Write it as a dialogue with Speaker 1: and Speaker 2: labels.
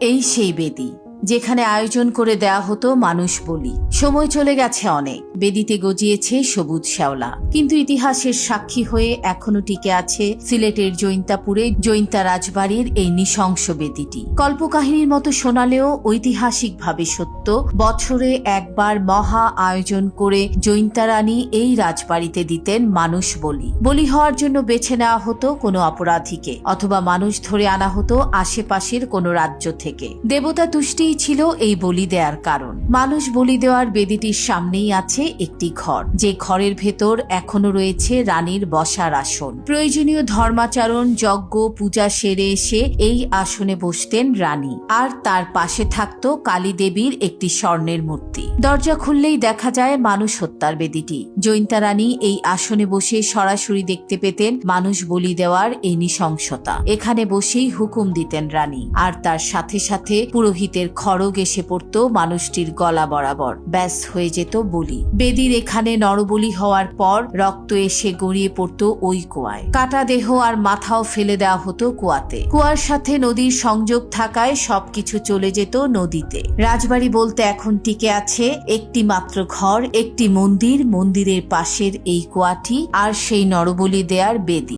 Speaker 1: এই সেই বেদি যেখানে আয়োজন করে দেয়া হতো মানুষ বলি। সময় চলে গেছে অনেক, বেদিতে গজিয়েছে সবুজ শ্যাওলা, কিন্তু ইতিহাসের সাক্ষী হয়ে এখনো টিকে আছে সিলেটের জৈন্তাপুরে জৈন্তা রাজবাড়ির এই নৃশংস বেদিটি। কল্পকাহিনীর মতো শোনালেও ঐতিহাসিকভাবে সত্য। বছরে একবার মহা আয়োজন করে জৈন্তা রানী এই রাজবাড়িতে দিতেন মানুষ বলি। বলি হওয়ার জন্য বেছে নেওয়া হতো কোনো অপরাধীকে, অথবা মানুষ ধরে আনা হতো আশেপাশের কোনো রাজ্য থেকে। দেবতা তুষ্টি ছিল এই বলি দেওয়ার কারণ। মানুষ বলি দেওয়ার বেদিটির সামনেই আছে একটি ঘর, যে ঘরের ভেতর এখনো রয়েছে রানীর বসার আসন। প্রয়োজনীয় ধর্মাচরণ যজ্ঞ পূজা সেরে এসে এই আসনে বসতেন রানী, আর তার পাশে থাকতো কালী দেবীর একটি স্বর্ণের মূর্তি। দরজা খুললেই দেখা যায় মানুষ হত্যার বেদিটি। জৈন্তা রানী এই আসনে বসে সরাসরি দেখতে পেতেন মানুষ বলি দেওয়ার এই নৃশংসতা। এখানে বসেই হুকুম দিতেন রানী, আর তার সাথে সাথে পুরোহিতের খড়গ এসে পড়ত মানুষটির গলা বরাবর। ব্যাস হয়ে যেত বলি। বেদির এখানে নরবলি হওয়ার পর রক্ত এসে গড়িয়ে পড়ত ওই কুয়ায়। কাটা দেহ আর মাথাও ফেলে দেওয়া হতো কুয়াতে। কুয়ার সাথে নদীর সংযোগ থাকায় সবকিছু চলে যেত নদীতে। রাজবাড়ি বলতে এখন টিকে আছে একটি মাত্র ঘর, একটি মন্দির, মন্দিরের পাশের এই কুয়াটি, আর সেই নরবলি দেয়ার বেদি।